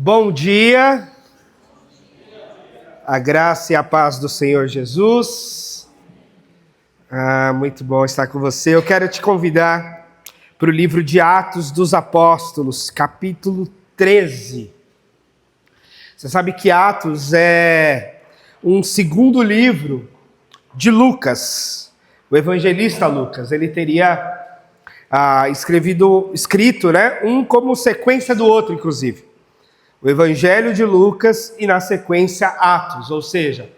Bom dia, a graça e a paz do Senhor Jesus. Muito bom estar com você. Eu quero te convidar para o livro de Atos dos Apóstolos, capítulo 13. Você sabe que Atos é um segundo livro de Lucas, o evangelista Lucas. Ele teria escrito, um como sequência do outro, inclusive. O Evangelho de Lucas e, na sequência, Atos. Ou seja,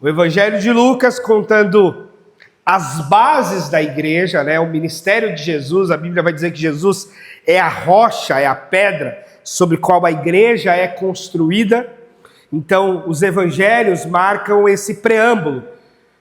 o Evangelho de Lucas contando as bases da igreja, o ministério de Jesus. A Bíblia vai dizer que Jesus é a rocha, é a pedra sobre qual a igreja é construída. Então, os evangelhos marcam esse preâmbulo.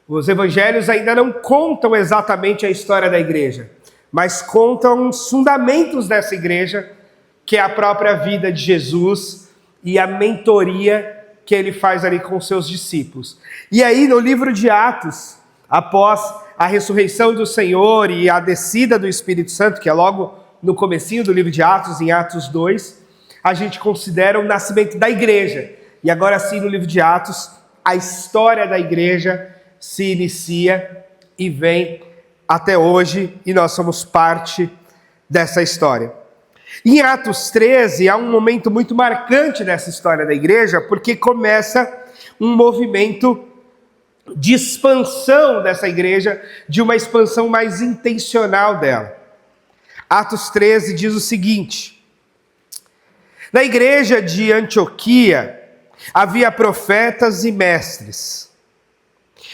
Os evangelhos ainda não contam exatamente a história da igreja, mas contam os fundamentos dessa igreja, que é a própria vida de Jesus e a mentoria que ele faz ali com seus discípulos. E aí, no livro de Atos, após a ressurreição do Senhor e a descida do Espírito Santo, que é logo no comecinho do livro de Atos, em Atos 2, a gente considera o nascimento da igreja. E agora sim, no livro de Atos, a história da igreja se inicia e vem até hoje, e nós somos parte dessa história. Em Atos 13, há um momento muito marcante nessa história da igreja, porque começa um movimento de expansão dessa igreja, de uma expansão mais intencional dela. Atos 13 diz o seguinte: na igreja de Antioquia havia profetas e mestres.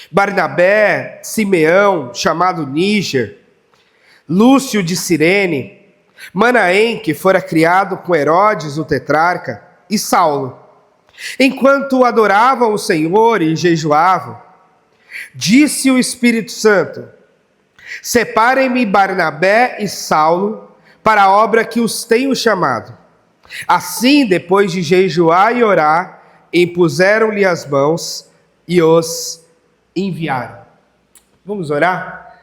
Barnabé, Simeão, chamado Níger, Lúcio de Cirene, Manaém, que fora criado com Herodes, o tetrarca, e Saulo. Enquanto adoravam o Senhor e jejuavam, disse o Espírito Santo: separem-me Barnabé e Saulo para a obra que os tenho chamado. Assim, depois de jejuar e orar, impuseram-lhe as mãos e os enviaram. Vamos orar?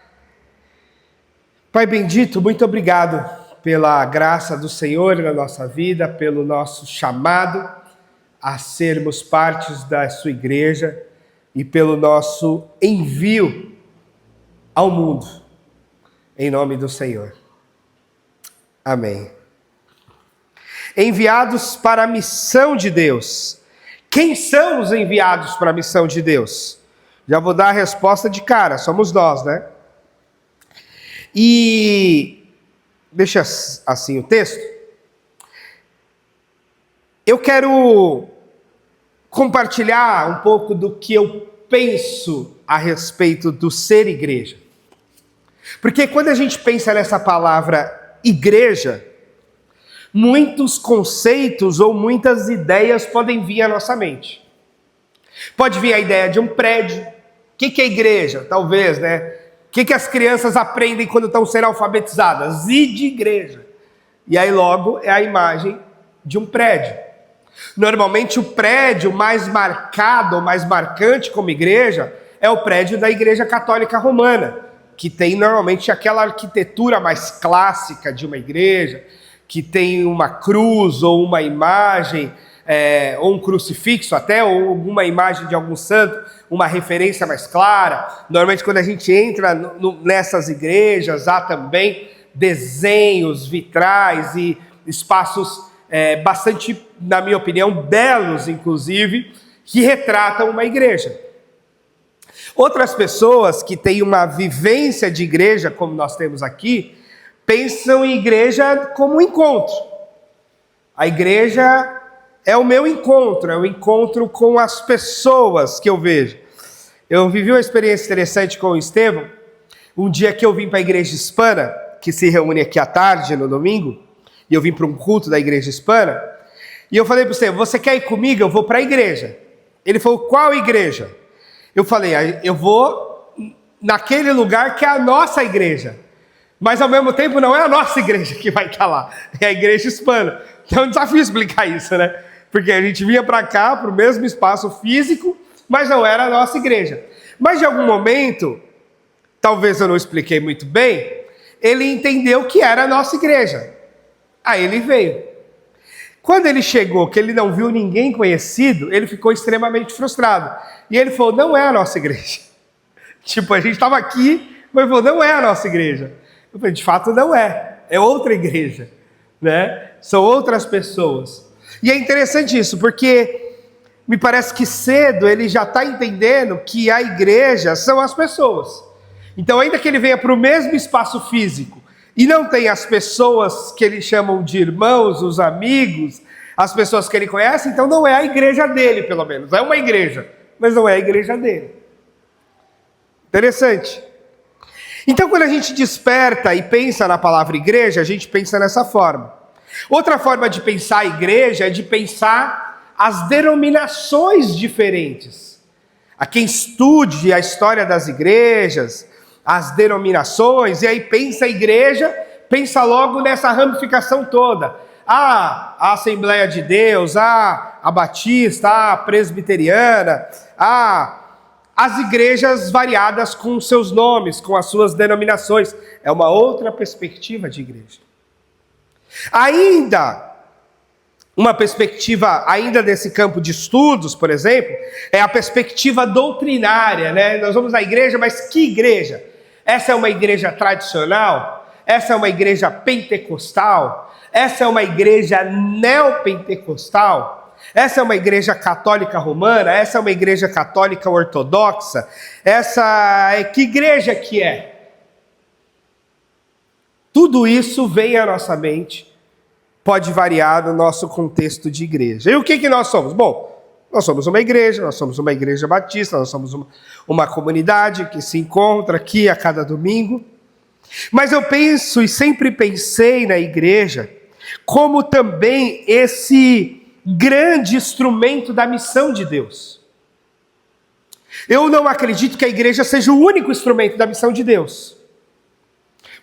Pai bendito, muito obrigado pela graça do Senhor na nossa vida, pelo nosso chamado a sermos partes da sua igreja e pelo nosso envio ao mundo, em nome do Senhor. Amém. Enviados para a missão de Deus. Quem são os enviados para a missão de Deus? Já vou dar a resposta de cara, somos nós, E deixa assim o texto. Eu quero compartilhar um pouco do que eu penso a respeito do ser igreja. Porque quando a gente pensa nessa palavra igreja, muitos conceitos ou muitas ideias podem vir à nossa mente. Pode vir a ideia de um prédio. O que é igreja? Talvez, O que as crianças aprendem quando estão sendo alfabetizadas? I de igreja. E aí logo é a imagem de um prédio. Normalmente o prédio mais marcado ou mais marcante como igreja é o prédio da Igreja Católica Romana, que tem normalmente aquela arquitetura mais clássica de uma igreja, que tem uma cruz ou uma imagem, ou um crucifixo até, ou alguma imagem de algum santo, uma referência mais clara. Normalmente quando a gente entra nessas igrejas, há também desenhos, vitrais e espaços bastante, na minha opinião, belos, inclusive, que retratam uma igreja. Outras pessoas que têm uma vivência de igreja, como nós temos aqui, pensam em igreja como um encontro. A igreja é o meu encontro, é o encontro com as pessoas que eu vejo. Eu vivi uma experiência interessante com o Estevão, um dia que eu vim para a igreja hispana, que se reúne aqui à tarde, no domingo, e eu vim para um culto da igreja hispana, e eu falei para o Estevão: você quer ir comigo? Eu vou para a igreja. Ele falou: qual igreja? Eu falei: eu vou naquele lugar que é a nossa igreja, mas ao mesmo tempo não é a nossa igreja que vai estar lá, é a igreja hispana. Então é um desafio explicar isso, Porque a gente vinha para cá, para o mesmo espaço físico, mas não era a nossa igreja. Mas de algum momento, talvez eu não expliquei muito bem, ele entendeu que era a nossa igreja. Aí ele veio. Quando ele chegou, que ele não viu ninguém conhecido, ele ficou extremamente frustrado. E ele falou, não é a nossa igreja. Tipo, a gente estava aqui, mas ele falou, não é a nossa igreja. Eu falei, de fato não é, é outra igreja, né? São outras pessoas. E é interessante isso, porque me parece que cedo ele já está entendendo que a igreja são as pessoas. Então, ainda que ele venha para o mesmo espaço físico e não tenha as pessoas que eles chamam de irmãos, os amigos, as pessoas que ele conhece, então não é a igreja dele, pelo menos. É uma igreja, mas não é a igreja dele. Interessante. Então, quando a gente desperta e pensa na palavra igreja, a gente pensa nessa forma. Outra forma de pensar a igreja é de pensar as denominações diferentes. A quem estude a história das igrejas, as denominações, e aí pensa a igreja, pensa logo nessa ramificação toda. A Assembleia de Deus, a Batista, a Presbiteriana, as igrejas variadas com seus nomes, com as suas denominações. É uma outra perspectiva de igreja. Ainda, uma perspectiva, ainda desse campo de estudos, por exemplo, é a perspectiva doutrinária, né? Nós vamos à igreja, mas que igreja? Essa é uma igreja tradicional? Essa é uma igreja pentecostal? Essa é uma igreja neopentecostal? Essa é uma igreja católica romana? Essa é uma igreja católica ortodoxa? Que igreja que é? Tudo isso vem à nossa mente, pode variar no nosso contexto de igreja. E o que nós somos? Bom, nós somos uma igreja batista, nós somos uma comunidade que se encontra aqui a cada domingo. Mas eu penso e sempre pensei na igreja como também esse grande instrumento da missão de Deus. Eu não acredito que a igreja seja o único instrumento da missão de Deus.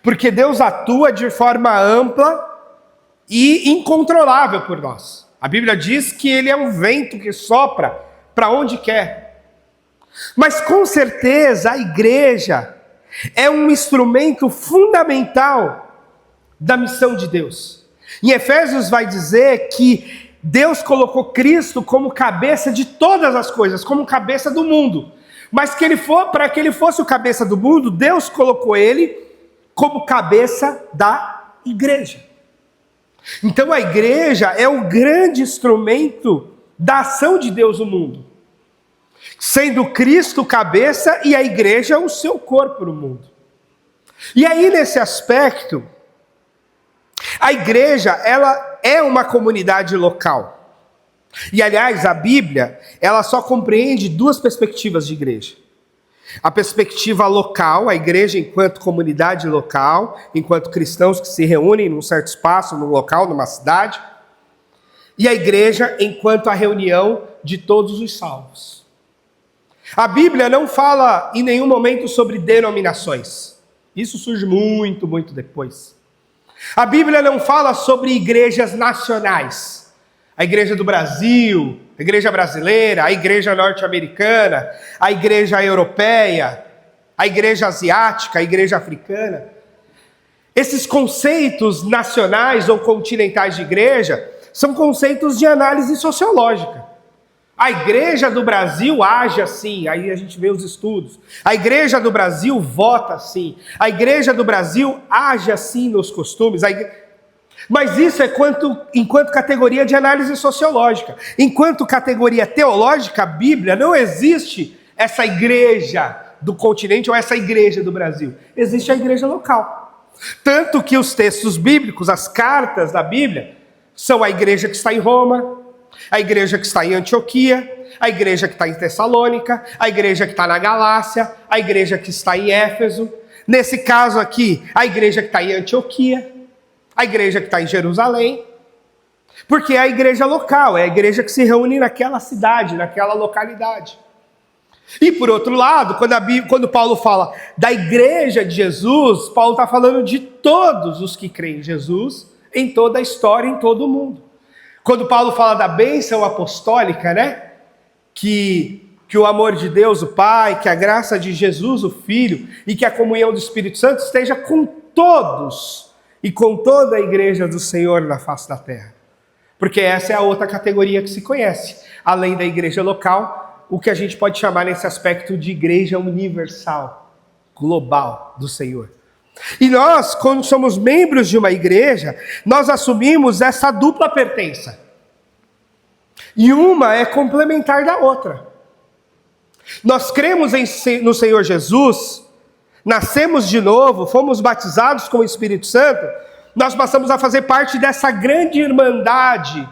Porque Deus atua de forma ampla e incontrolável por nós. A Bíblia diz que ele é um vento que sopra para onde quer. Mas com certeza a igreja é um instrumento fundamental da missão de Deus. Em Efésios vai dizer que Deus colocou Cristo como cabeça de todas as coisas, como cabeça do mundo. Mas para que ele fosse o cabeça do mundo, Deus colocou ele como cabeça da igreja. Então a igreja é o grande instrumento da ação de Deus no mundo, sendo Cristo cabeça e a igreja o seu corpo no mundo. E aí nesse aspecto, a igreja ela é uma comunidade local. E aliás, a Bíblia ela só compreende duas perspectivas de igreja. A perspectiva local, a igreja enquanto comunidade local, enquanto cristãos que se reúnem num certo espaço, num local, numa cidade. E a igreja enquanto a reunião de todos os salvos. A Bíblia não fala em nenhum momento sobre denominações. Isso surge muito, muito depois. A Bíblia não fala sobre igrejas nacionais. A igreja do Brasil, a igreja brasileira, a igreja norte-americana, a igreja europeia, a igreja asiática, a igreja africana. Esses conceitos nacionais ou continentais de igreja são conceitos de análise sociológica. A igreja do Brasil age assim, aí a gente vê os estudos. A igreja do Brasil vota assim. A igreja do Brasil age assim nos costumes. Mas isso é enquanto categoria de análise sociológica. Enquanto categoria teológica, a Bíblia, não existe essa igreja do continente ou essa igreja do Brasil. Existe a igreja local. Tanto que os textos bíblicos, as cartas da Bíblia, são a igreja que está em Roma, a igreja que está em Antioquia, a igreja que está em Tessalônica, a igreja que está na Galácia, a igreja que está em Éfeso. Nesse caso aqui, a igreja que está em Antioquia, a igreja que está em Jerusalém, porque é a igreja local, é a igreja que se reúne naquela cidade, naquela localidade. E por outro lado, quando Paulo fala da igreja de Jesus, Paulo está falando de todos os que creem em Jesus, em toda a história, em todo o mundo. Quando Paulo fala da bênção apostólica, né? Que o amor de Deus, o Pai, que a graça de Jesus, o Filho, e que a comunhão do Espírito Santo esteja com todos e com toda a igreja do Senhor na face da terra. Porque essa é a outra categoria que se conhece. Além da igreja local, o que a gente pode chamar nesse aspecto de igreja universal, global do Senhor. E nós, quando somos membros de uma igreja, nós assumimos essa dupla pertença. E uma é complementar da outra. Nós cremos no Senhor Jesus, nascemos de novo, fomos batizados com o Espírito Santo, nós passamos a fazer parte dessa grande irmandade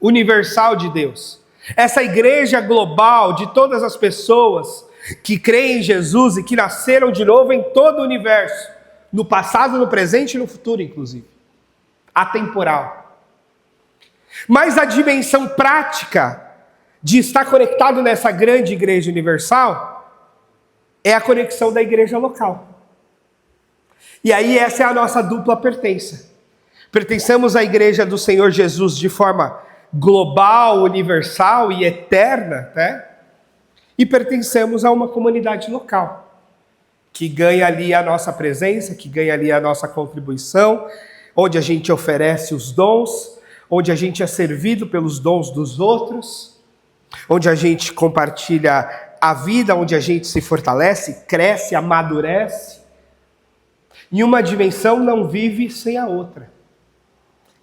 universal de Deus. Essa igreja global de todas as pessoas que creem em Jesus e que nasceram de novo em todo o universo. No passado, no presente e no futuro, inclusive. Atemporal. Mas a dimensão prática de estar conectado nessa grande igreja universal é a conexão da igreja local. E aí essa é a nossa dupla pertença. Pertencemos à igreja do Senhor Jesus de forma global, universal e eterna, né? E pertencemos a uma comunidade local, que ganha ali a nossa presença, que ganha ali a nossa contribuição, onde a gente oferece os dons, onde a gente é servido pelos dons dos outros, onde a gente compartilha a vida, onde a gente se fortalece, cresce, amadurece. E uma dimensão não vive sem a outra.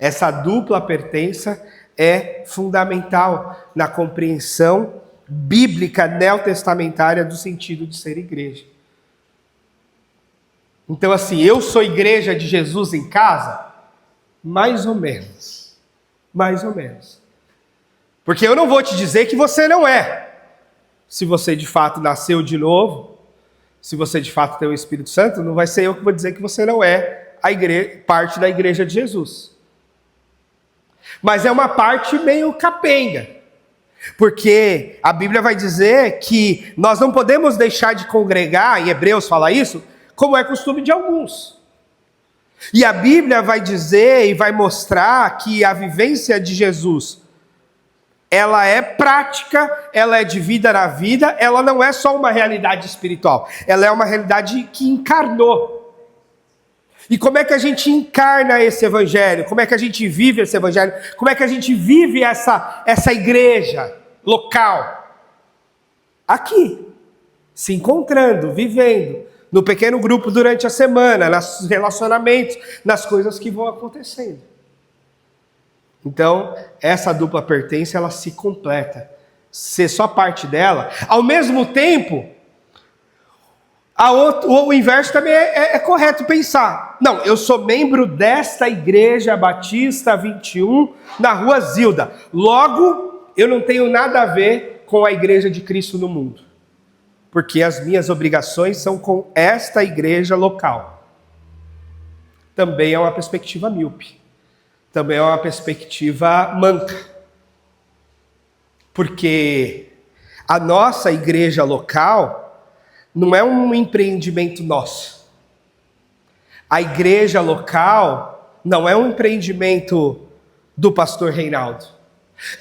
Essa dupla pertença é fundamental na compreensão bíblica neotestamentária do sentido de ser igreja. Então, assim, eu sou igreja de Jesus em casa? Mais ou menos. Mais ou menos. Porque eu não vou te dizer que você não é. Se você de fato nasceu de novo, se você de fato tem o Espírito Santo, não vai ser eu que vou dizer que você não é parte da igreja de Jesus. Mas é uma parte meio capenga. Porque a Bíblia vai dizer que nós não podemos deixar de congregar, em Hebreus fala isso, como é costume de alguns. E a Bíblia vai dizer e vai mostrar que a vivência de Jesus, ela é prática, ela é de vida na vida, ela não é só uma realidade espiritual, ela é uma realidade que encarnou. E como é que a gente encarna esse evangelho? Como é que a gente vive esse evangelho? Como é que a gente vive essa igreja local? Aqui, se encontrando, vivendo, no pequeno grupo durante a semana, nos relacionamentos, nas coisas que vão acontecendo. Então, essa dupla pertença, ela se completa. Ser só parte dela, ao mesmo tempo, o inverso também é correto pensar. Não, eu sou membro desta igreja Batista 21 na Rua Zilda. Logo, eu não tenho nada a ver com a igreja de Cristo no mundo. Porque as minhas obrigações são com esta igreja local. Também é uma perspectiva míope. Também é uma perspectiva manca. Porque a nossa igreja local não é um empreendimento nosso. A igreja local não é um empreendimento do pastor Reinaldo.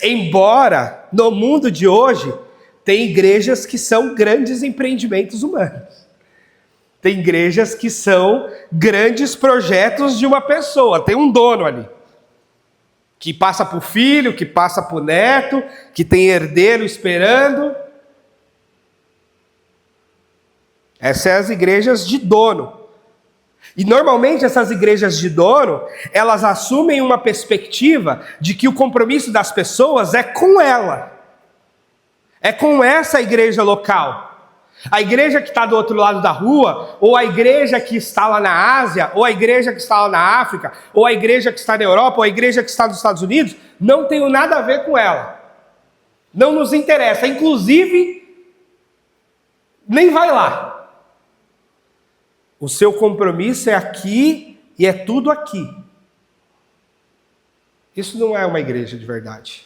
Embora, no mundo de hoje, tem igrejas que são grandes empreendimentos humanos. Tem igrejas que são grandes projetos de uma pessoa. Tem um dono ali, que passa para o filho, que passa para o neto, que tem herdeiro esperando. Essas são as igrejas de dono. E normalmente essas igrejas de dono, elas assumem uma perspectiva de que o compromisso das pessoas é com ela. É com essa igreja local. A igreja que está do outro lado da rua, ou a igreja que está lá na Ásia, ou a igreja que está lá na África, ou a igreja que está na Europa, ou a igreja que está nos Estados Unidos, não tem nada a ver com ela. Não nos interessa. Inclusive, nem vai lá. O seu compromisso é aqui e é tudo aqui. Isso não é uma igreja de verdade.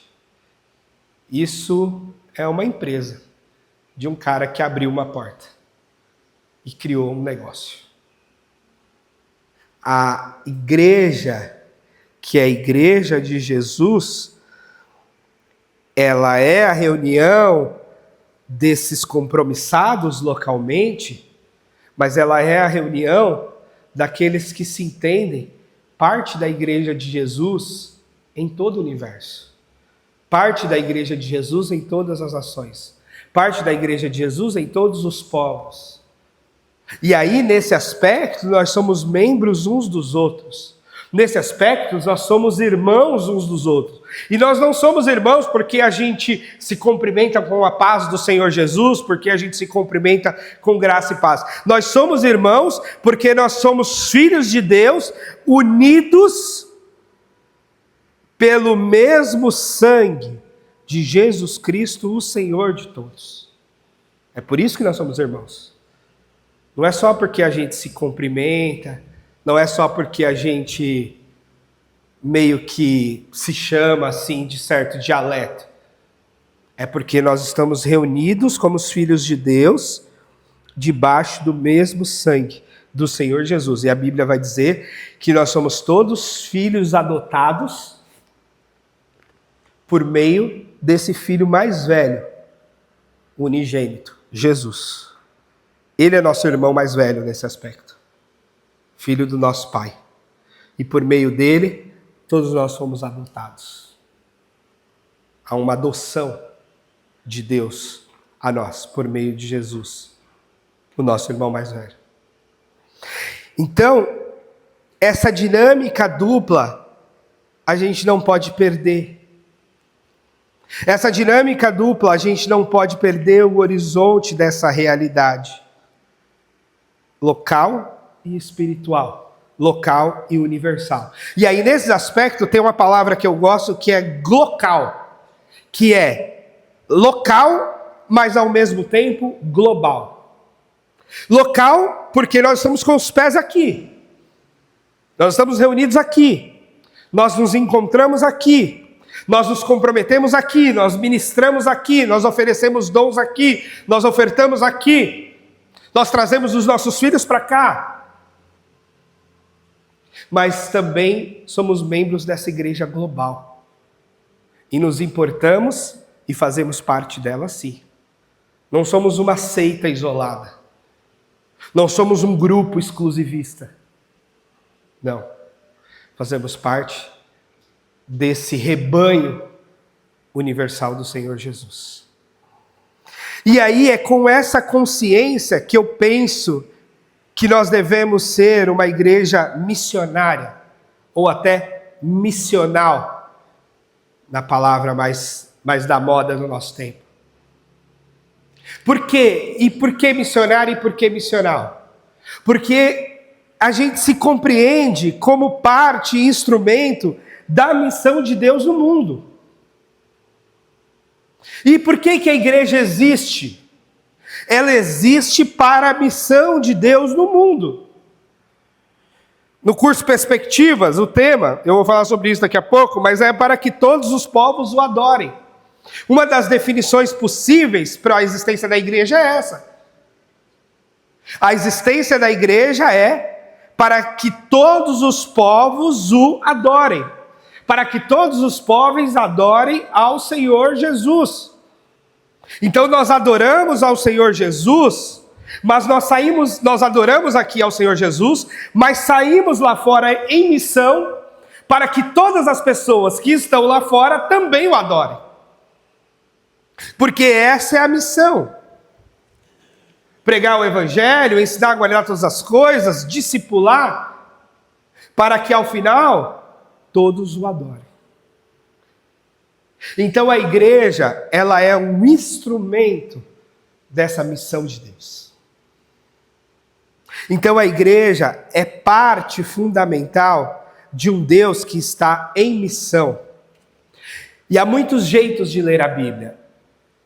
Isso é uma empresa de um cara que abriu uma porta e criou um negócio. A igreja, que é a igreja de Jesus, ela é a reunião desses compromissados localmente, mas ela é a reunião daqueles que se entendem parte da igreja de Jesus em todo o universo. Parte da igreja de Jesus em todas as nações. Parte da igreja de Jesus em todos os povos. E aí, nesse aspecto, nós somos membros uns dos outros. Nesse aspecto, nós somos irmãos uns dos outros. E nós não somos irmãos porque a gente se cumprimenta com a paz do Senhor Jesus, porque a gente se cumprimenta com graça e paz. Nós somos irmãos porque nós somos filhos de Deus, unidos pelo mesmo sangue de Jesus Cristo, o Senhor de todos. É por isso que nós somos irmãos. Não é só porque a gente se cumprimenta, não é só porque a gente meio que se chama assim de certo dialeto. É porque nós estamos reunidos como os filhos de Deus, debaixo do mesmo sangue do Senhor Jesus. E a Bíblia vai dizer que nós somos todos filhos adotados por meio desse filho mais velho, unigênito, Jesus. Ele é nosso irmão mais velho nesse aspecto, filho do nosso Pai. E por meio dele, todos nós fomos adotados. Há uma adoção de Deus a nós, por meio de Jesus, o nosso irmão mais velho. Então, essa dinâmica dupla, a gente não pode perder. Essa dinâmica dupla, a gente não pode perder o horizonte dessa realidade. Local e espiritual. Local e universal. E aí, nesse aspecto, tem uma palavra que eu gosto que é glocal. Que é local, mas ao mesmo tempo global. Local, porque nós estamos com os pés aqui. Nós estamos reunidos aqui. Nós nos encontramos aqui. Nós nos comprometemos aqui, nós ministramos aqui, nós oferecemos dons aqui, nós ofertamos aqui, nós trazemos os nossos filhos para cá. Mas também somos membros dessa igreja global. E nos importamos e fazemos parte dela sim. Não somos uma seita isolada. Não somos um grupo exclusivista. Não. Fazemos parte desse rebanho universal do Senhor Jesus. E aí é com essa consciência que eu penso que nós devemos ser uma igreja missionária, ou até missional, na palavra mais da moda do nosso tempo. Por quê? E por que missionária e por que missional? Porque a gente se compreende como parte e instrumento da missão de Deus no mundo. E por que a igreja existe? Ela existe para a missão de Deus no mundo. No curso Perspectivas, o tema, eu vou falar sobre isso daqui a pouco, mas é para que todos os povos o adorem. Uma das definições possíveis para a existência da igreja é essa. A existência da igreja é para que todos os povos o adorem. Para que todos os povos adorem ao Senhor Jesus. Então nós adoramos ao Senhor Jesus, mas nós adoramos aqui ao Senhor Jesus, mas saímos lá fora em missão para que todas as pessoas que estão lá fora também o adorem. Porque essa é a missão. Pregar o Evangelho, ensinar a guardar todas as coisas, discipular, para que ao final todos o adorem. Então a igreja, ela é um instrumento dessa missão de Deus. Então a igreja é parte fundamental de um Deus que está em missão. E há muitos jeitos de ler a Bíblia.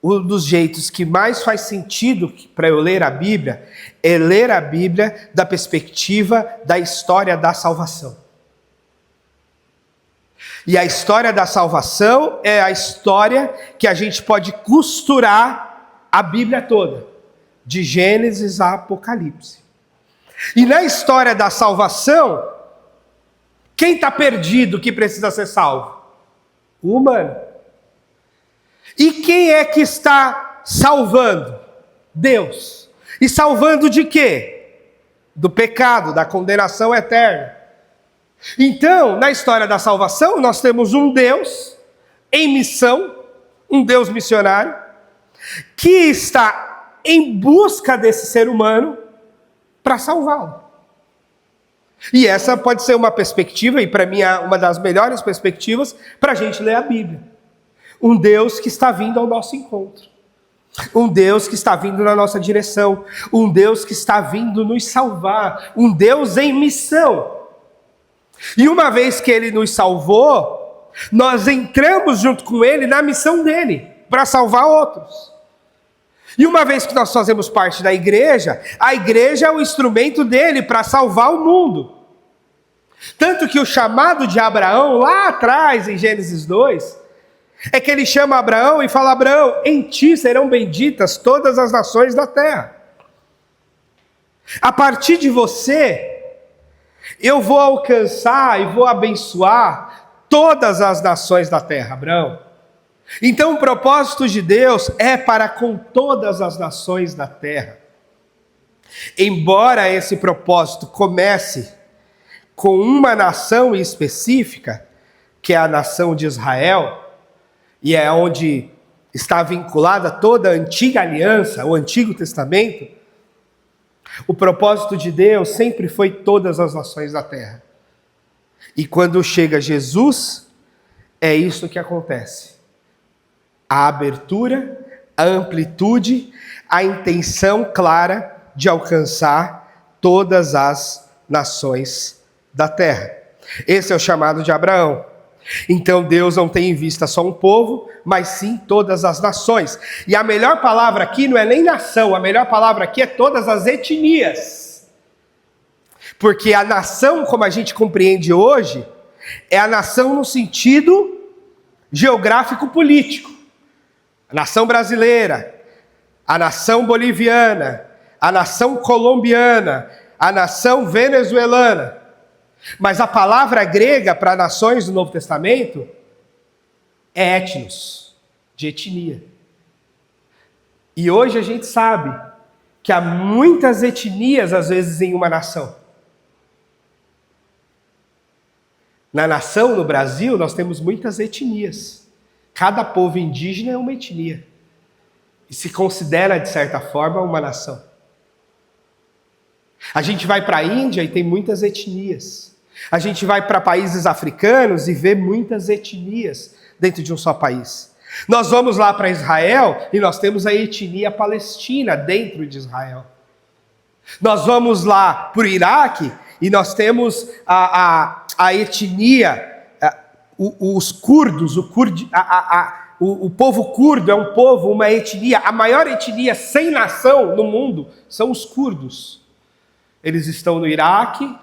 Um dos jeitos que mais faz sentido para eu ler a Bíblia é ler a Bíblia da perspectiva da história da salvação. E a história da salvação é a história que a gente pode costurar a Bíblia toda, de Gênesis a Apocalipse. E na história da salvação, quem está perdido que precisa ser salvo? O humano. E quem é que está salvando? Deus. E salvando de quê? Do pecado, da condenação eterna. Então, na história da salvação, nós temos um Deus em missão, um Deus missionário, que está em busca desse ser humano para salvá-lo. E essa pode ser uma perspectiva, e para mim é uma das melhores perspectivas, para a gente ler a Bíblia. Um Deus que está vindo ao nosso encontro. Um Deus que está vindo na nossa direção. Um Deus que está vindo nos salvar. Um Deus em missão. E uma vez que Ele nos salvou, nós entramos junto com Ele na missão dEle, para salvar outros. E uma vez que nós fazemos parte da igreja, a igreja é o instrumento dEle para salvar o mundo. Tanto que o chamado de Abraão, lá atrás, em Gênesis 2, é que ele chama Abraão e fala: Abraão, em ti serão benditas todas as nações da terra. A partir de você, eu vou alcançar e vou abençoar todas as nações da terra, Abraão. Então o propósito de Deus é para com todas as nações da terra. Embora esse propósito comece com uma nação específica, que é a nação de Israel, e é onde está vinculada toda a antiga aliança, o Antigo Testamento, o propósito de Deus sempre foi todas as nações da terra. E quando chega Jesus, é isso que acontece. A abertura, a amplitude, a intenção clara de alcançar todas as nações da terra. Esse é o chamado de Abraão. Então Deus não tem em vista só um povo, mas sim todas as nações. E a melhor palavra aqui não é nem nação, a melhor palavra aqui é todas as etnias. Porque a nação, como a gente compreende hoje, é a nação no sentido geográfico-político. A nação brasileira, a nação boliviana, a nação colombiana, a nação venezuelana. Mas a palavra grega para nações do Novo Testamento é etnos, de etnia. E hoje a gente sabe que há muitas etnias, às vezes, em uma nação. Na nação, no Brasil, nós temos muitas etnias. Cada povo indígena é uma etnia. E se considera, de certa forma, uma nação. A gente vai para a Índia e tem muitas etnias. A gente vai para países africanos e vê muitas etnias dentro de um só país. Nós vamos lá para Israel e nós temos a etnia palestina dentro de Israel. Nós vamos lá para o Iraque e nós temos a etnia, os curdos, o povo curdo é um povo, uma etnia, a maior etnia sem nação no mundo são os curdos. Eles estão no Iraque,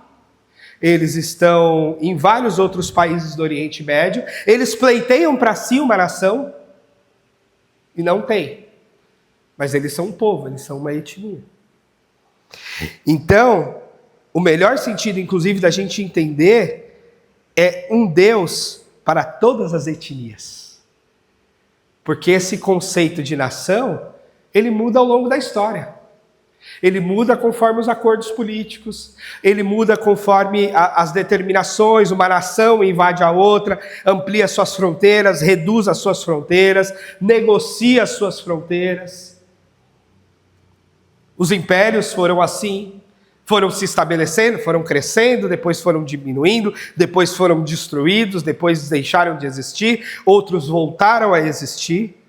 eles estão em vários outros países do Oriente Médio, eles pleiteiam para si uma nação e não tem. Mas eles são um povo, eles são uma etnia. Então, o melhor sentido, inclusive, da gente entender é um Deus para todas as etnias. Porque esse conceito de nação, ele muda ao longo da história. Ele muda conforme os acordos políticos, ele muda conforme as determinações, uma nação invade a outra, amplia suas fronteiras, reduz as suas fronteiras, negocia as suas fronteiras. Os impérios foram assim, foram se estabelecendo, foram crescendo, depois foram diminuindo, depois foram destruídos, depois deixaram de existir, outros voltaram a existir.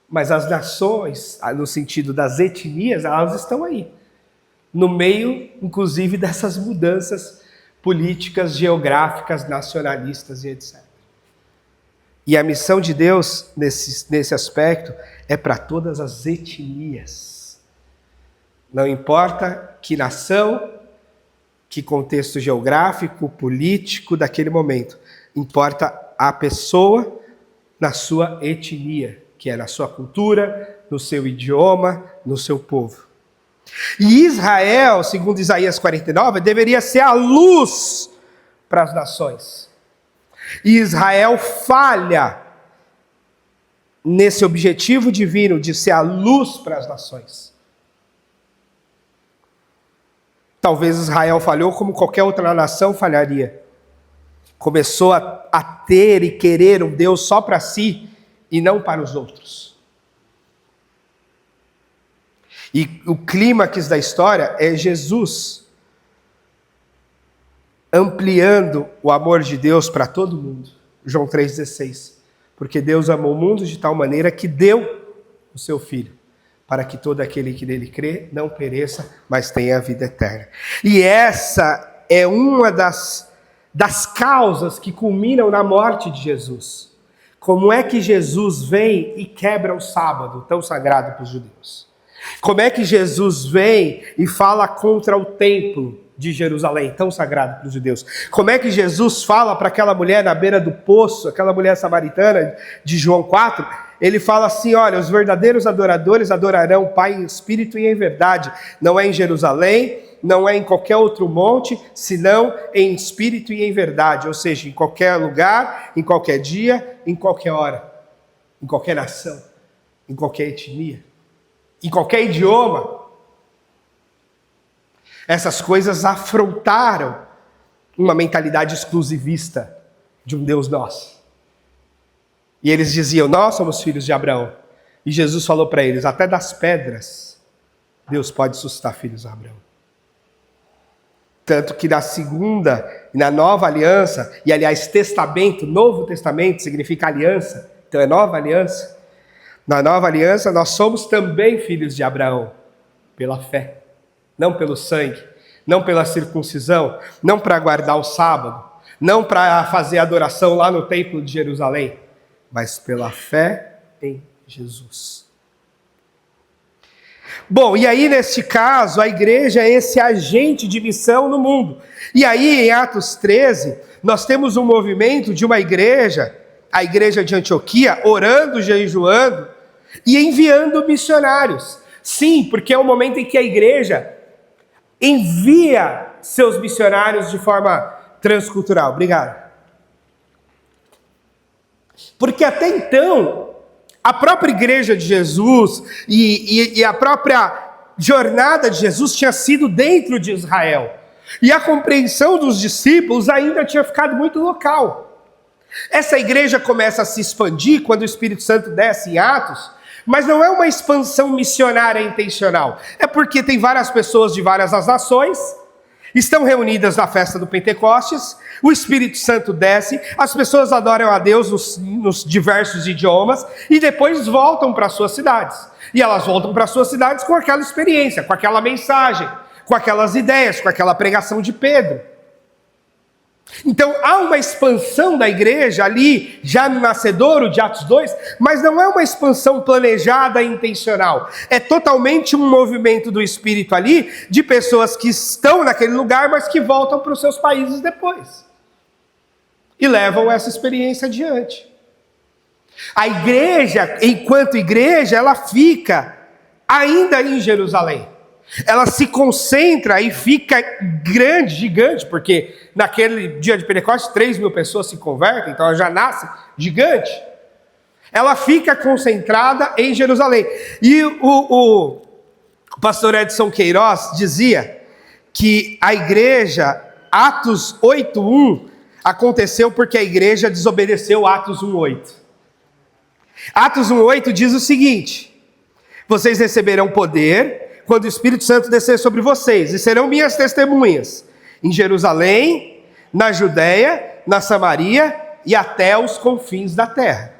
Mas as nações, no sentido das etnias, elas estão aí. No meio, inclusive, dessas mudanças políticas, geográficas, nacionalistas e etc. E a missão de Deus, nesse aspecto, é para todas as etnias. Não importa que nação, que contexto geográfico, político daquele momento. Importa a pessoa na sua etnia, que é na sua cultura, no seu idioma, no seu povo. E Israel, segundo Isaías 49, deveria ser a luz para as nações. E Israel falha nesse objetivo divino de ser a luz para as nações. Talvez Israel falhou como qualquer outra nação falharia. Começou a ter e querer um Deus só para si e não para os outros. E o clímax da história é Jesus ampliando o amor de Deus para todo mundo. João 3,16. Porque Deus amou o mundo de tal maneira que deu o seu Filho, para que todo aquele que nele crê não pereça, mas tenha a vida eterna. E essa é uma das causas que culminam na morte de Jesus. Como é que Jesus vem e quebra o sábado, tão sagrado para os judeus? Como é que Jesus vem e fala contra o templo de Jerusalém, tão sagrado para os judeus? Como é que Jesus fala para aquela mulher na beira do poço, aquela mulher samaritana de João 4? Ele fala assim, olha, os verdadeiros adoradores adorarão o Pai em espírito e em verdade. Não é em Jerusalém, não é em qualquer outro monte, senão em espírito e em verdade. Ou seja, em qualquer lugar, em qualquer dia, em qualquer hora, em qualquer nação, em qualquer etnia, em qualquer idioma. Essas coisas afrontaram uma mentalidade exclusivista de um Deus nosso. E eles diziam, nós somos filhos de Abraão. E Jesus falou para eles, até das pedras, Deus pode suscitar filhos de Abraão. Tanto que na segunda, na nova aliança, e aliás, testamento, Novo Testamento significa aliança, então é nova aliança. Na nova aliança, nós somos também filhos de Abraão, pela fé, não pelo sangue, não pela circuncisão, não para guardar o sábado, não para fazer adoração lá no templo de Jerusalém, mas pela fé em Jesus. Bom, e aí neste caso, a igreja é esse agente de missão no mundo. E aí em Atos 13, nós temos um movimento de uma igreja, a igreja de Antioquia, orando, jejuando e enviando missionários. Sim, porque é o momento em que a igreja envia seus missionários de forma transcultural. Obrigado. Porque até então, a própria igreja de Jesus e a própria jornada de Jesus tinha sido dentro de Israel. E a compreensão dos discípulos ainda tinha ficado muito local. Essa igreja começa a se expandir quando o Espírito Santo desce em Atos, mas não é uma expansão missionária intencional. É porque tem várias pessoas de várias nações, estão reunidas na festa do Pentecostes, o Espírito Santo desce, as pessoas adoram a Deus nos diversos idiomas e depois voltam para suas cidades. E elas voltam para suas cidades com aquela experiência, com aquela mensagem, com aquelas ideias, com aquela pregação de Pedro. Então há uma expansão da igreja ali, já no nascedouro de Atos 2, mas não é uma expansão planejada e intencional. É totalmente um movimento do Espírito ali, de pessoas que estão naquele lugar, mas que voltam para os seus países depois. E levam essa experiência adiante. A igreja, enquanto igreja, ela fica ainda em Jerusalém. Ela se concentra e fica grande, gigante, porque naquele dia de Pentecostes 3.000 pessoas se convertem, então ela já nasce gigante. Ela fica concentrada em Jerusalém. E o pastor Edson Queiroz dizia que a igreja, Atos 8.1, aconteceu porque a igreja desobedeceu Atos 1.8. Atos 1.8 diz o seguinte: vocês receberão poder quando o Espírito Santo descer sobre vocês, e serão minhas testemunhas em Jerusalém, na Judéia, na Samaria e até os confins da terra.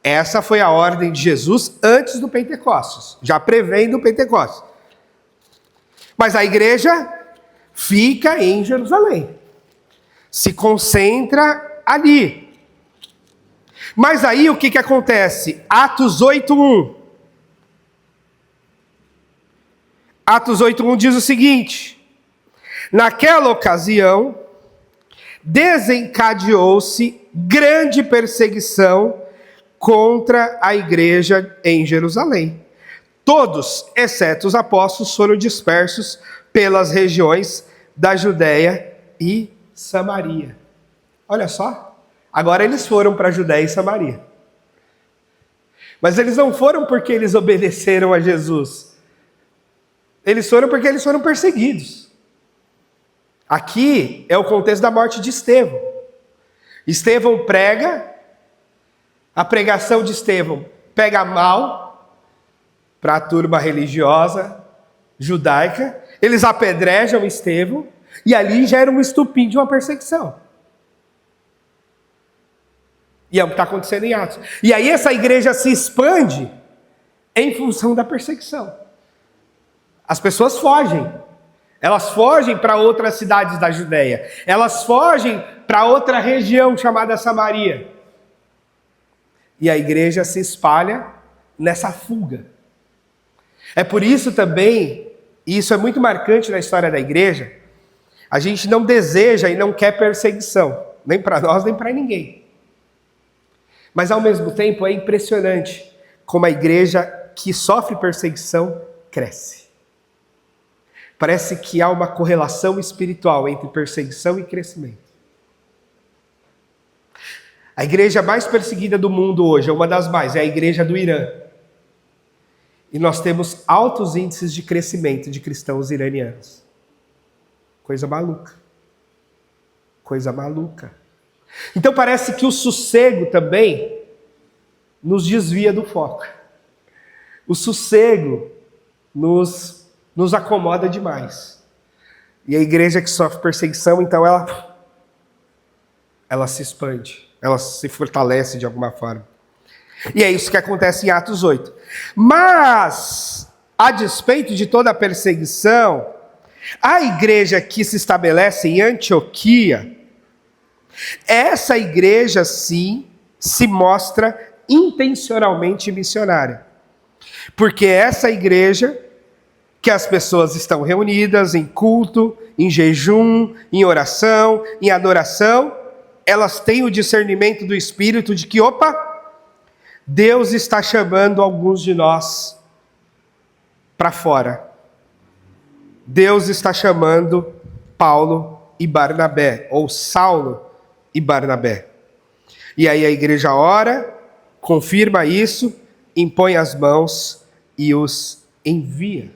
Essa foi a ordem de Jesus antes do Pentecostes, já prevendo o Pentecostes. Mas a igreja fica em Jerusalém, se concentra ali. Mas aí o que acontece? Atos 8.1. Atos 8.1 diz o seguinte: naquela ocasião, desencadeou-se grande perseguição contra a igreja em Jerusalém. Todos, exceto os apóstolos, foram dispersos pelas regiões da Judéia e Samaria. Olha só, agora eles foram para a Judéia e Samaria. Mas eles não foram porque eles obedeceram a Jesus. Eles foram porque eles foram perseguidos. Aqui é o contexto da morte de Estevão. Estevão prega, a pregação de Estevão pega mal para a turma religiosa judaica, eles apedrejam Estevão, e ali já era um estupim de uma perseguição. E é o que está acontecendo em Atos. E aí essa igreja se expande em função da perseguição. As pessoas fogem. Elas fogem para outras cidades da Judéia. Elas fogem para outra região chamada Samaria. E a igreja se espalha nessa fuga. É por isso também, e isso é muito marcante na história da igreja, a gente não deseja e não quer perseguição, nem para nós, nem para ninguém. Mas ao mesmo tempo é impressionante como a igreja que sofre perseguição cresce. Parece que há uma correlação espiritual entre perseguição e crescimento. A igreja mais perseguida do mundo hoje, é uma das mais, é a igreja do Irã. E nós temos altos índices de crescimento de cristãos iranianos. Coisa maluca. Coisa maluca. Então parece que o sossego também nos desvia do foco. O sossego nos acomoda demais. E a igreja que sofre perseguição, então ela se expande, ela se fortalece de alguma forma. E é isso que acontece em Atos 8. Mas, a despeito de toda a perseguição, a igreja que se estabelece em Antioquia, essa igreja sim se mostra intencionalmente missionária. Porque essa igreja que as pessoas estão reunidas em culto, em jejum, em oração, em adoração, elas têm o discernimento do Espírito de que, Deus está chamando alguns de nós para fora. Deus está chamando Paulo e Barnabé, ou Saulo e Barnabé. E aí a igreja ora, confirma isso, impõe as mãos e os envia.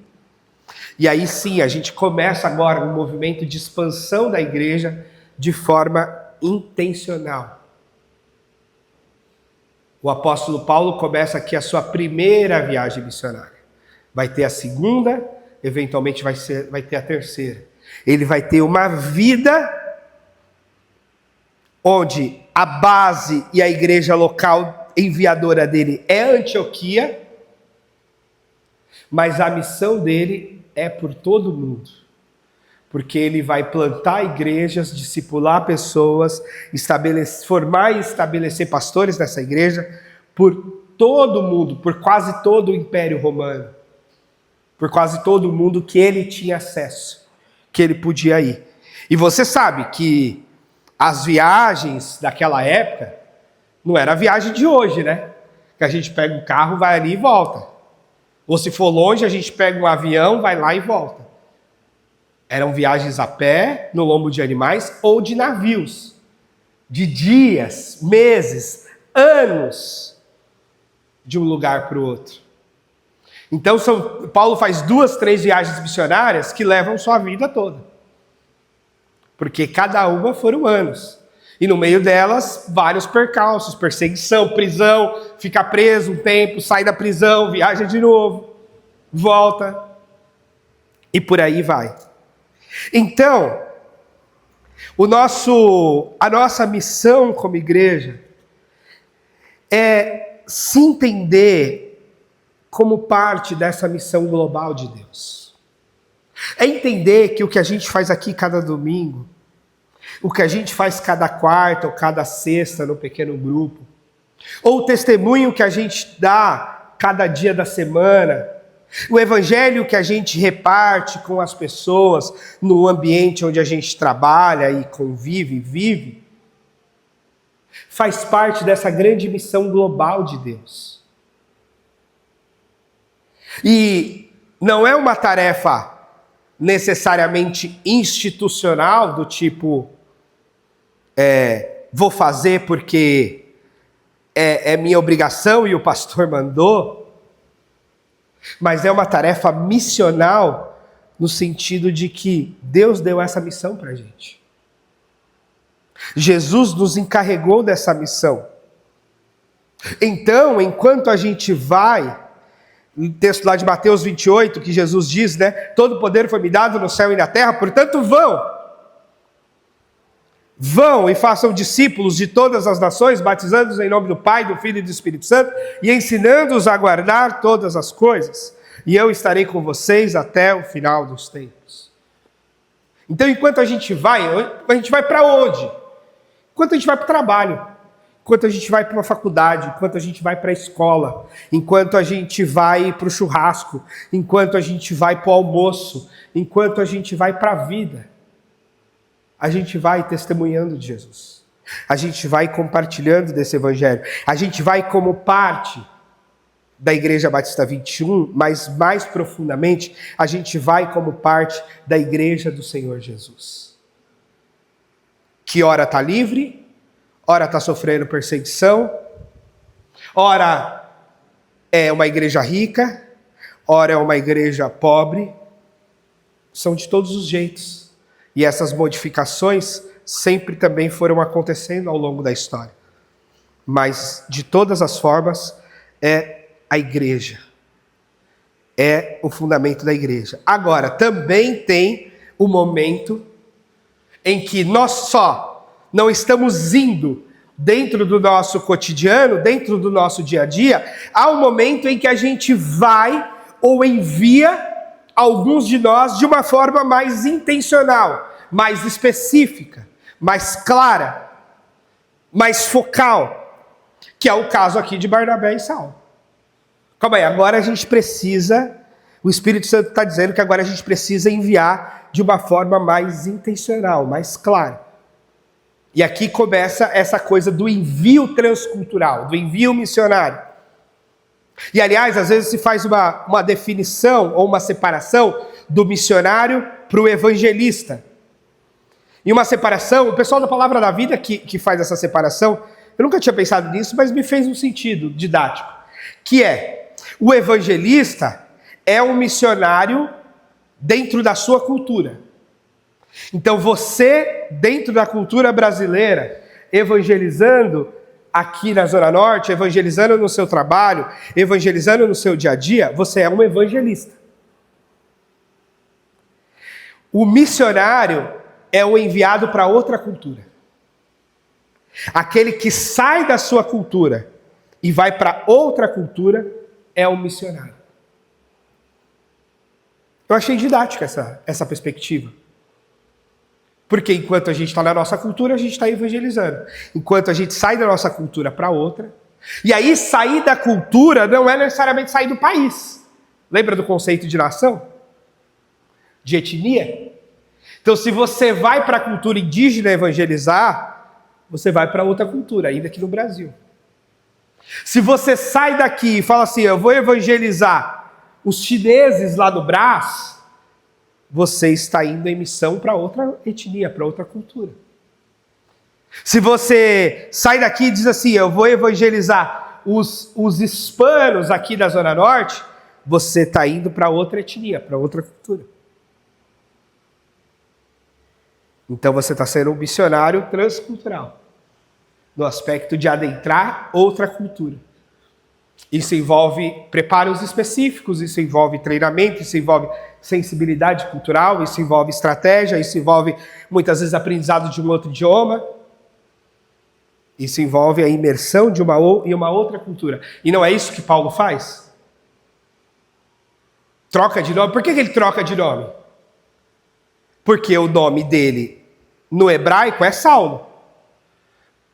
E aí sim, a gente começa agora um movimento de expansão da igreja de forma intencional. O apóstolo Paulo começa aqui a sua primeira viagem missionária. Vai ter a segunda, eventualmente vai ter a terceira. Ele vai ter uma vida onde a base e a igreja local enviadora dele é Antioquia, mas a missão dele é por todo o mundo. Porque ele vai plantar igrejas, discipular pessoas, formar e estabelecer pastores nessa igreja por todo o mundo, por quase todo o Império Romano, por quase todo o mundo que ele tinha acesso, que ele podia ir. E você sabe que as viagens daquela época não era a viagem de hoje, né? Que a gente pega o carro, vai ali e volta. Ou se for longe, a gente pega um avião, vai lá e volta. Eram viagens a pé, no lombo de animais, ou de navios. De dias, meses, anos, de um lugar para o outro. Então, Paulo faz 2, 3 viagens missionárias que levam sua vida toda. Porque cada uma foram anos. E no meio delas, vários percalços, perseguição, prisão, fica preso um tempo, sai da prisão, viaja de novo, volta, e por aí vai. Então, a nossa missão como igreja é se entender como parte dessa missão global de Deus. É entender que o que a gente faz aqui cada domingo, o que a gente faz cada quarta ou cada sexta no pequeno grupo, ou o testemunho que a gente dá cada dia da semana, o evangelho que a gente reparte com as pessoas no ambiente onde a gente trabalha e convive e vive, faz parte dessa grande missão global de Deus. E não é uma tarefa necessariamente institucional, do tipo, vou fazer porque é minha obrigação e o pastor mandou, mas é uma tarefa missional no sentido de que Deus deu essa missão para a gente. Jesus nos encarregou dessa missão. Então, enquanto a gente vai, no texto lá de Mateus 28, que Jesus diz, né? Todo poder foi me dado no céu e na terra, portanto vão e façam discípulos de todas as nações, batizando-os em nome do Pai, do Filho e do Espírito Santo, e ensinando-os a guardar todas as coisas. E eu estarei com vocês até o final dos tempos. Então, enquanto a gente vai para onde? Enquanto a gente vai para o trabalho, enquanto a gente vai para uma faculdade, enquanto a gente vai para a escola, enquanto a gente vai para o churrasco, enquanto a gente vai para o almoço, enquanto a gente vai para a vida, a gente vai testemunhando de Jesus. A gente vai compartilhando desse evangelho. A gente vai como parte da Igreja Batista 21, mas mais profundamente, a gente vai como parte da Igreja do Senhor Jesus. Que ora está livre, ora está sofrendo perseguição, ora é uma igreja rica, ora é uma igreja pobre. São de todos os jeitos. E essas modificações sempre também foram acontecendo ao longo da história. Mas, de todas as formas, é a igreja. É o fundamento da igreja. Agora, também tem o momento em que nós só não estamos indo dentro do nosso cotidiano, dentro do nosso dia a dia, há um momento em que a gente vai ou envia alguns de nós de uma forma mais intencional, mais específica, mais clara, mais focal, que é o caso aqui de Barnabé e Saulo. Calma aí, agora a gente precisa, o Espírito Santo está dizendo que agora a gente precisa enviar de uma forma mais intencional, mais clara. E aqui começa essa coisa do envio transcultural, do envio missionário. E, aliás, às vezes se faz uma definição ou uma separação do missionário para o evangelista. E uma separação, o pessoal da Palavra da Vida que faz essa separação, eu nunca tinha pensado nisso, mas me fez um sentido didático, que é, o evangelista é um missionário dentro da sua cultura. Então você, dentro da cultura brasileira, evangelizando aqui na Zona Norte, evangelizando no seu trabalho, evangelizando no seu dia a dia, você é um evangelista. O missionário é o enviado para outra cultura. Aquele que sai da sua cultura e vai para outra cultura é um missionário. Eu achei didática essa perspectiva. Porque enquanto a gente está na nossa cultura, a gente está evangelizando. Enquanto a gente sai da nossa cultura para outra. E aí, sair da cultura não é necessariamente sair do país. Lembra do conceito de nação? De etnia? Então, se você vai para a cultura indígena evangelizar, você vai para outra cultura, ainda aqui no Brasil. Se você sai daqui e fala assim, eu vou evangelizar os chineses lá do Brás, você está indo em missão para outra etnia, para outra cultura. Se você sai daqui e diz assim, eu vou evangelizar os hispanos aqui da Zona Norte, você está indo para outra etnia, para outra cultura. Então você está sendo um missionário transcultural, no aspecto de adentrar outra cultura. Isso envolve preparos específicos, isso envolve treinamento, isso envolve sensibilidade cultural, isso envolve estratégia, isso envolve muitas vezes aprendizado de um outro idioma. Isso envolve a imersão em uma outra cultura. E não é isso que Paulo faz? Troca de nome. Por que ele troca de nome? Porque o nome dele no hebraico é Saulo.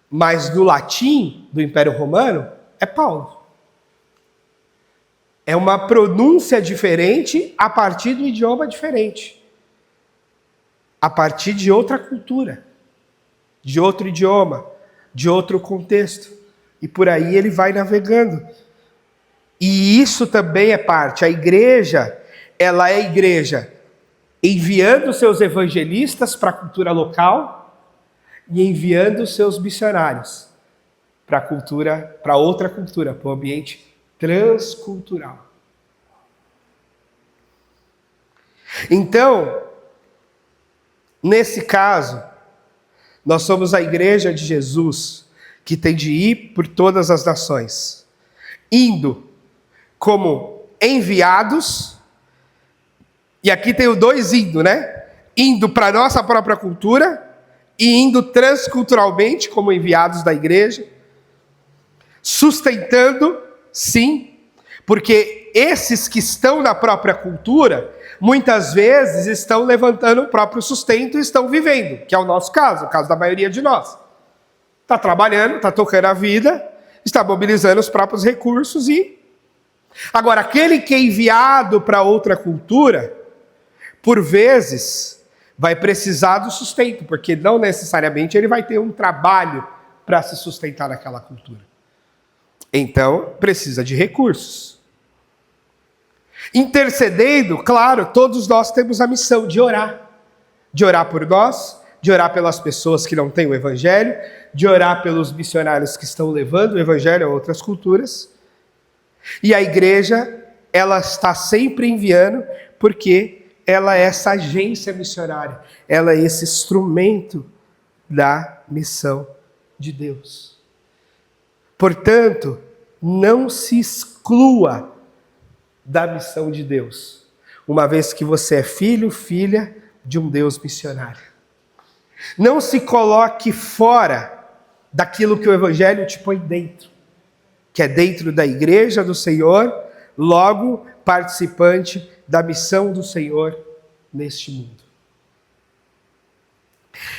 Mas no latim do Império Romano é Paulo. É uma pronúncia diferente a partir do idioma diferente. A partir de outra cultura, de outro idioma, de outro contexto. E por aí ele vai navegando. E isso também é parte. A igreja, ela é a igreja enviando seus evangelistas para a cultura local e enviando seus missionários para a cultura, para outra cultura, para o ambiente transcultural. Então, nesse caso, nós somos a igreja de Jesus, que tem de ir por todas as nações, indo como enviados, e aqui tem o dois indo, né? Indo para a nossa própria cultura e indo transculturalmente como enviados da igreja, sustentando, sim, porque esses que estão na própria cultura, muitas vezes estão levantando o próprio sustento e estão vivendo, que é o nosso caso, o caso da maioria de nós. Está trabalhando, está tocando a vida, está mobilizando os próprios recursos e... Agora, aquele que é enviado para outra cultura, por vezes, vai precisar do sustento, porque não necessariamente ele vai ter um trabalho para se sustentar naquela cultura. Então, precisa de recursos. Intercedendo, claro, todos nós temos a missão de orar por nós, de orar pelas pessoas que não têm o evangelho, de orar pelos missionários que estão levando o evangelho a outras culturas. E a igreja, ela está sempre enviando, porque ela é essa agência missionária, ela é esse instrumento da missão de Deus. Portanto, não se exclua da missão de Deus, uma vez que você é filho, filha de um Deus missionário. Não se coloque fora daquilo que o evangelho te põe dentro, que é dentro da igreja do Senhor, logo participante da missão do Senhor neste mundo.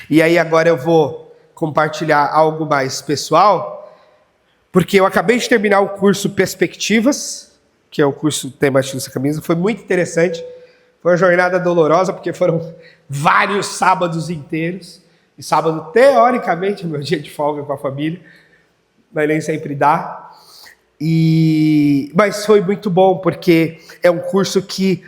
E aí agora eu vou compartilhar algo mais pessoal, porque eu acabei de terminar o curso Perspectivas, que é o curso tema dessa camisa, foi muito interessante, foi uma jornada dolorosa, porque foram vários sábados inteiros, e sábado, teoricamente, é meu dia de folga com a família, mas nem sempre dá. Mas foi muito bom, porque é um curso que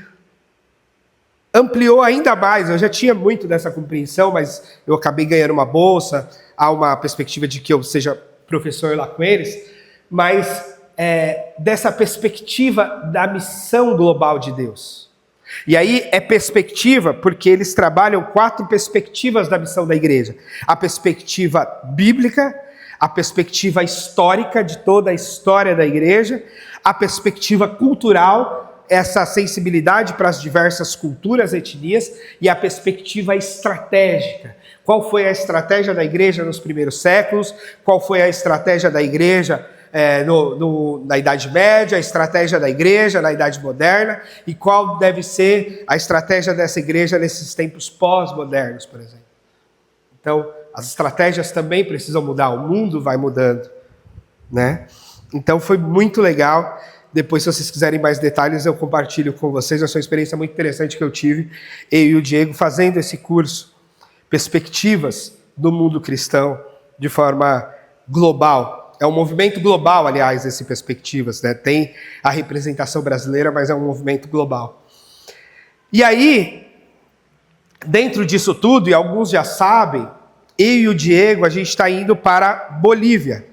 ampliou ainda mais. Eu já tinha muito dessa compreensão, mas eu acabei ganhando uma bolsa, há uma perspectiva de que eu seja professor lá com eles, mas dessa perspectiva da missão global de Deus. E aí é perspectiva porque eles trabalham 4 perspectivas da missão da igreja. A perspectiva bíblica, a perspectiva histórica de toda a história da igreja, a perspectiva cultural, essa sensibilidade para as diversas culturas, etnias, e a perspectiva estratégica. Qual foi a estratégia da igreja nos primeiros séculos? Qual foi a estratégia da igreja na Idade Média, a estratégia da igreja na Idade Moderna, e qual deve ser a estratégia dessa igreja nesses tempos pós-modernos, por exemplo. Então, as estratégias também precisam mudar, o mundo vai mudando, né? Então foi muito legal. Depois, se vocês quiserem mais detalhes, eu compartilho com vocês. Essa é uma experiência muito interessante que eu tive, eu e o Diego, fazendo esse curso, Perspectivas do Mundo Cristão, de forma global. É um movimento global, aliás, esse Perspectivas, né? Tem a representação brasileira, mas é um movimento global. E aí, dentro disso tudo, e alguns já sabem, eu e o Diego, a gente está indo para Bolívia.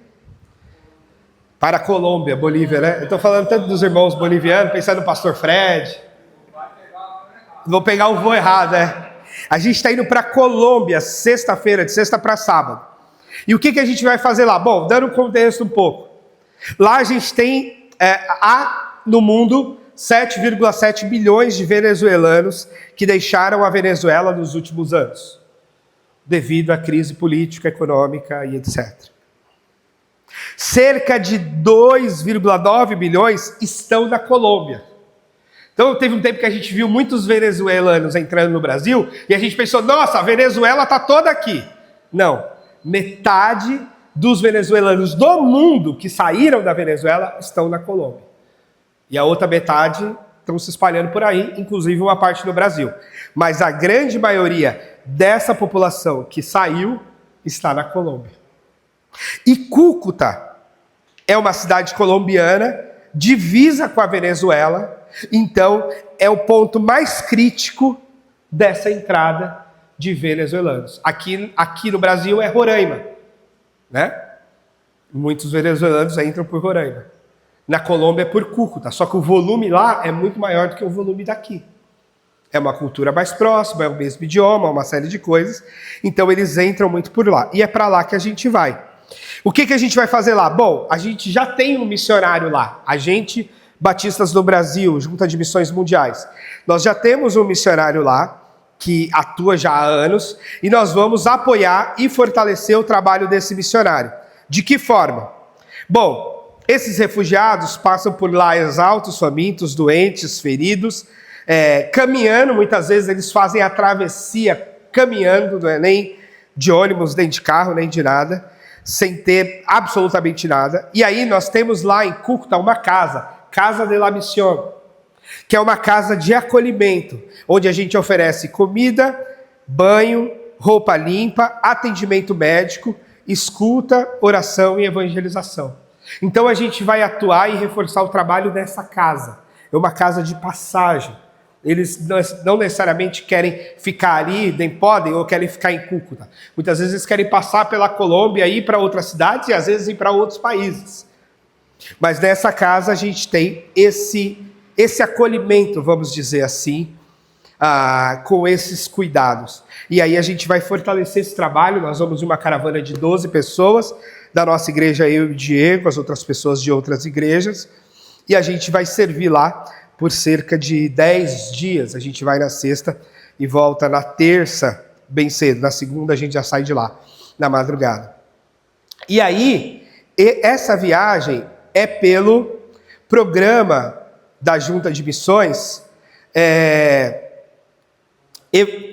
Para a Colômbia, Bolívia, né? Eu estou falando tanto dos irmãos bolivianos, pensando no pastor Fred. Vou pegar o voo errado, né? A gente está indo para a Colômbia, sexta-feira, de sexta para sábado. E o que a gente vai fazer lá? Bom, dando um contexto um pouco. Lá a gente tem, há no mundo 7,7 bilhões de venezuelanos que deixaram a Venezuela nos últimos anos, devido à crise política, econômica e etc. Cerca de 2,9 bilhões estão na Colômbia. Então teve um tempo que a gente viu muitos venezuelanos entrando no Brasil e a gente pensou, nossa, a Venezuela está toda aqui. Não, metade dos venezuelanos do mundo que saíram da Venezuela estão na Colômbia. E a outra metade estão se espalhando por aí, inclusive uma parte no Brasil. Mas a grande maioria dessa população que saiu está na Colômbia. E Cúcuta é uma cidade colombiana, divisa com a Venezuela, então é o ponto mais crítico dessa entrada de venezuelanos. Aqui no Brasil é Roraima, né? Muitos venezuelanos entram por Roraima. Na Colômbia é por Cúcuta, só que o volume lá é muito maior do que o volume daqui. É uma cultura mais próxima, é o mesmo idioma, uma série de coisas. Então eles entram muito por lá. E é para lá que a gente vai. O que a gente vai fazer lá? Bom, a gente já tem um missionário lá. A gente, Batistas do Brasil, Junta de Missões Mundiais. Nós já temos um missionário lá, que atua já há anos, e nós vamos apoiar e fortalecer o trabalho desse missionário. De que forma? Bom, esses refugiados passam por lá exaustos, famintos, doentes, feridos, caminhando, muitas vezes eles fazem a travessia caminhando, não é nem de ônibus, nem de carro, nem de nada, sem ter absolutamente nada. E aí nós temos lá em Cúcuta uma casa, Casa de la Misión, que é uma casa de acolhimento, onde a gente oferece comida, banho, roupa limpa, atendimento médico, escuta, oração e evangelização. Então a gente vai atuar e reforçar o trabalho dessa casa. É uma casa de passagem. Eles não necessariamente querem ficar ali, nem podem, ou querem ficar em Cúcuta. Muitas vezes eles querem passar pela Colômbia, ir para outras cidades e às vezes ir para outros países. Mas nessa casa a gente tem esse acolhimento, vamos dizer assim, com esses cuidados. E aí a gente vai fortalecer esse trabalho. Nós vamos em uma caravana de 12 pessoas, da nossa igreja, eu e o Diego, as outras pessoas de outras igrejas, e a gente vai servir lá por cerca de 10 dias. A gente vai na sexta e volta na terça, bem cedo. Na segunda a gente já sai de lá, na madrugada. E aí, essa viagem é pelo programa da Junta de Missões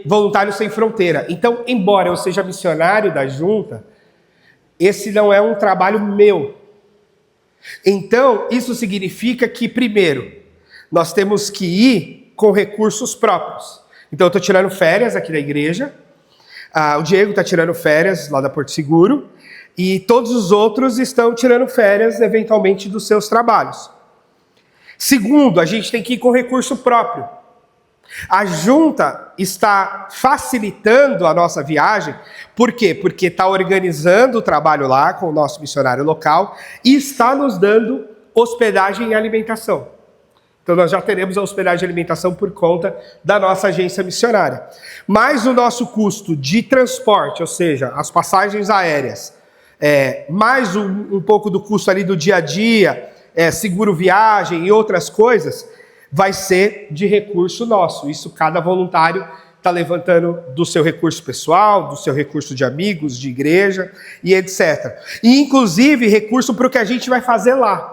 Voluntários Sem Fronteira. Então, embora eu seja missionário da Junta, esse não é um trabalho meu. Então, isso significa que, primeiro, nós temos que ir com recursos próprios. Então, eu estou tirando férias aqui da igreja, o Diego está tirando férias lá da Porto Seguro, e todos os outros estão tirando férias, eventualmente, dos seus trabalhos. Segundo, a gente tem que ir com recurso próprio. A junta está facilitando a nossa viagem. Por quê? Porque está organizando o trabalho lá com o nosso missionário local e está nos dando hospedagem e alimentação. Então nós já teremos a hospedagem e alimentação por conta da nossa agência missionária. Mais o nosso custo de transporte, ou seja, as passagens aéreas, mais um pouco do custo ali do dia a dia, seguro viagem e outras coisas, vai ser de recurso nosso. Isso cada voluntário está levantando do seu recurso pessoal, do seu recurso de amigos, de igreja e etc. E inclusive recurso para o que a gente vai fazer lá.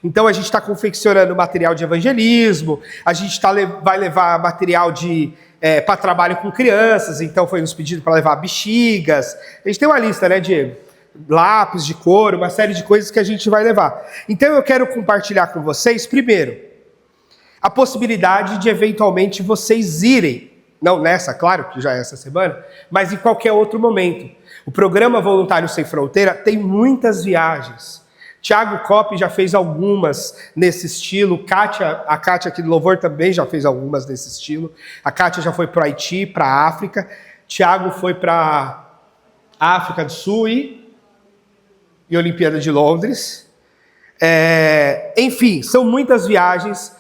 Então a gente está confeccionando material de evangelismo, a gente vai levar material para trabalho com crianças, então foi nos pedido para levar bexigas. A gente tem uma lista, né, Diego? Lápis de couro, uma série de coisas que a gente vai levar. Então eu quero compartilhar com vocês, primeiro, a possibilidade de eventualmente vocês irem, não nessa, claro, que já é essa semana, mas em qualquer outro momento. O programa Voluntários Sem Fronteira tem muitas viagens. Tiago Coppi já fez algumas nesse estilo, a Kátia aqui do Louvor também já fez algumas nesse estilo. A Kátia já foi para o Haiti, para a África. Tiago foi para a África do Sul e Olimpíada de Londres. Enfim, são muitas viagens.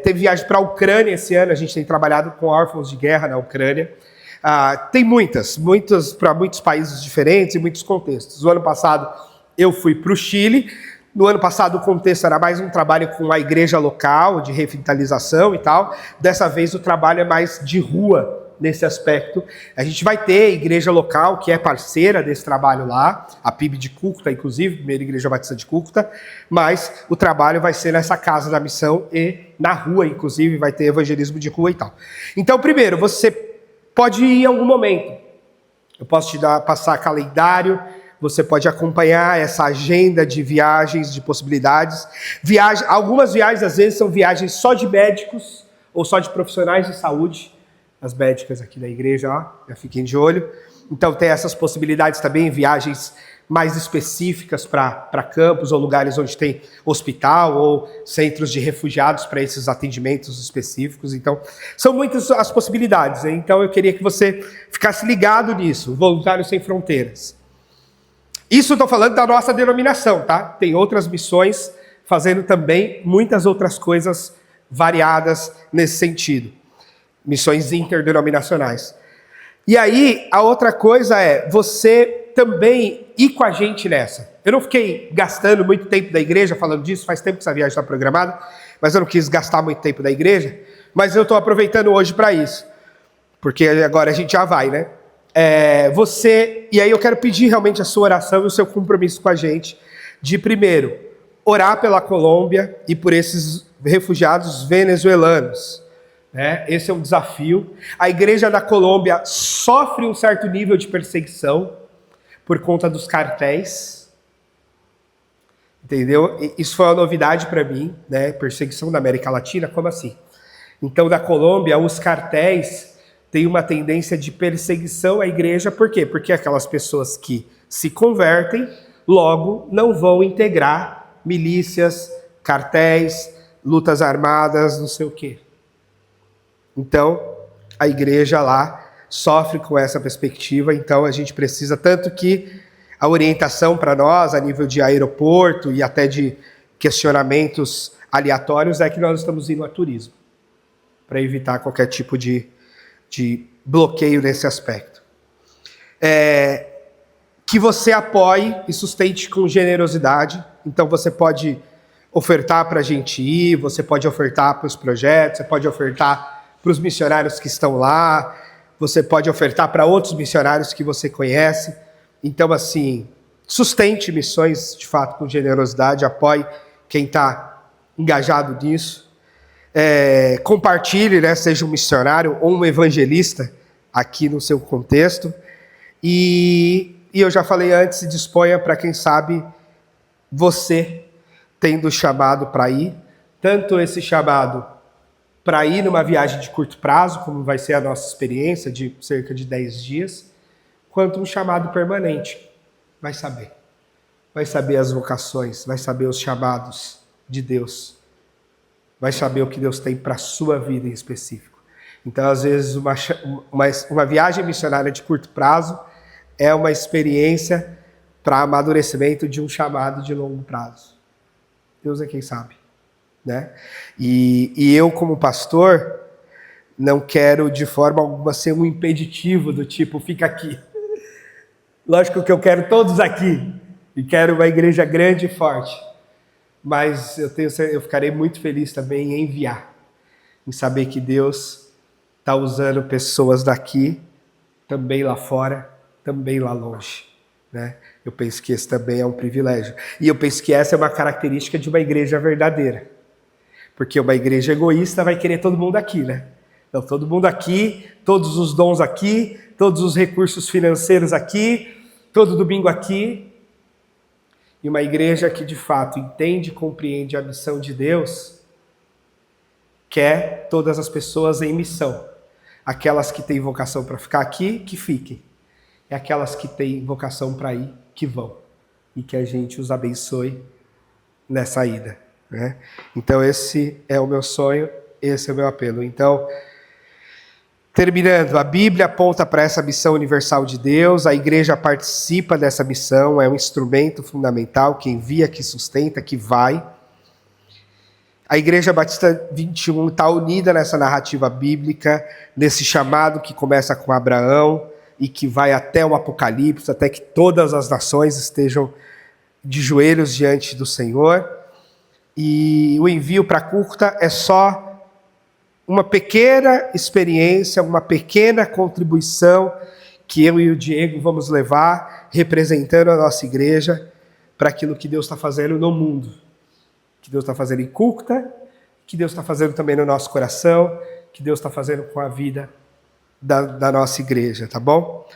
Teve viagem para a Ucrânia esse ano, a gente tem trabalhado com órfãos de guerra na Ucrânia. Tem muitas para muitos países diferentes e muitos contextos. No ano passado eu fui para o Chile. No ano passado o contexto era mais um trabalho com a igreja local, de revitalização e tal. Dessa vez o trabalho é mais de rua nesse aspecto. A gente vai ter a igreja local, que é parceira desse trabalho lá, a PIB de Cúcuta, inclusive, primeira igreja batista de Cúcuta, mas o trabalho vai ser nessa casa da missão e na rua, inclusive, vai ter evangelismo de rua e tal. Então, primeiro, você pode ir em algum momento. Eu posso te passar calendário, você pode acompanhar essa agenda de viagens, de possibilidades. Algumas viagens, às vezes, são viagens só de médicos ou só de profissionais de saúde. As médicas aqui da igreja, já fiquem de olho. Então tem essas possibilidades também, viagens mais específicas para campos ou lugares onde tem hospital ou centros de refugiados para esses atendimentos específicos. Então são muitas as possibilidades, hein? Então eu queria que você ficasse ligado nisso, Voluntários Sem Fronteiras. Isso eu estou falando da nossa denominação, tá? Tem outras missões fazendo também muitas outras coisas variadas nesse sentido. missões interdenominacionais. E aí, a outra coisa é você também ir com a gente nessa. Eu não fiquei gastando muito tempo da igreja falando disso, faz tempo que essa viagem está programada, mas eu não quis gastar muito tempo da igreja, mas eu estou aproveitando hoje para isso, porque agora a gente já vai, né? E aí eu quero pedir realmente a sua oração e o seu compromisso com a gente, de primeiro, orar pela Colômbia e por esses refugiados venezuelanos. Esse é um desafio. A igreja da Colômbia sofre um certo nível de perseguição por conta dos cartéis. Entendeu? Isso foi uma novidade para mim, né? Perseguição na América Latina, como assim? Então, da Colômbia, os cartéis têm uma tendência de perseguição à igreja. Por quê? Porque aquelas pessoas que se convertem, logo não vão integrar milícias, cartéis, lutas armadas, não sei o quê. Então, a igreja lá sofre com essa perspectiva, então a gente precisa, tanto que a orientação para nós, a nível de aeroporto e até de questionamentos aleatórios, é que nós estamos indo a turismo, para evitar qualquer tipo de bloqueio nesse aspecto. Que você apoie e sustente com generosidade, então você pode ofertar para a gente ir, você pode ofertar para os projetos, você pode ofertar para os missionários que estão lá, você pode ofertar para outros missionários que você conhece. Então, assim, sustente missões, de fato, com generosidade, apoie quem está engajado nisso. Compartilhe, né, seja um missionário ou um evangelista aqui no seu contexto. E eu já falei antes, se disponha para, quem sabe, você tendo chamado para ir, tanto esse chamado para ir numa viagem de curto prazo, como vai ser a nossa experiência de cerca de 10 dias, quanto um chamado permanente. Vai saber. Vai saber as vocações, vai saber os chamados de Deus. Vai saber o que Deus tem para a sua vida em específico. Então, às vezes, uma viagem missionária de curto prazo é uma experiência para amadurecimento de um chamado de longo prazo. Deus é quem sabe. Né? E eu, como pastor, não quero de forma alguma ser um impeditivo do tipo, fica aqui. Lógico que eu quero todos aqui, e quero uma igreja grande e forte, mas eu ficarei muito feliz também em enviar, em saber que Deus está usando pessoas daqui, também lá fora, também lá longe. Né? Eu penso que esse também é um privilégio. E eu penso que essa é uma característica de uma igreja verdadeira. Porque uma igreja egoísta vai querer todo mundo aqui, né? Então, todo mundo aqui, todos os dons aqui, todos os recursos financeiros aqui, todo domingo aqui. E uma igreja que, de fato, entende e compreende a missão de Deus, quer todas as pessoas em missão. Aquelas que têm vocação para ficar aqui, que fiquem. E aquelas que têm vocação para ir, que vão. E que a gente os abençoe nessa ida. Né? Então esse é o meu sonho, esse é o meu apelo. Então, terminando, a Bíblia aponta para essa missão universal de Deus, a igreja participa dessa missão, é um instrumento fundamental, que envia, que sustenta, que vai. A Igreja Batista 21 está unida nessa narrativa bíblica, nesse chamado que começa com Abraão e que vai até o Apocalipse, até que todas as nações estejam de joelhos diante do Senhor. E o envio para Cúcuta é só uma pequena experiência, uma pequena contribuição que eu e o Diego vamos levar, representando a nossa igreja, para aquilo que Deus está fazendo no mundo. Que Deus está fazendo em Cúcuta, que Deus está fazendo também no nosso coração, que Deus está fazendo com a vida da nossa igreja, tá bom?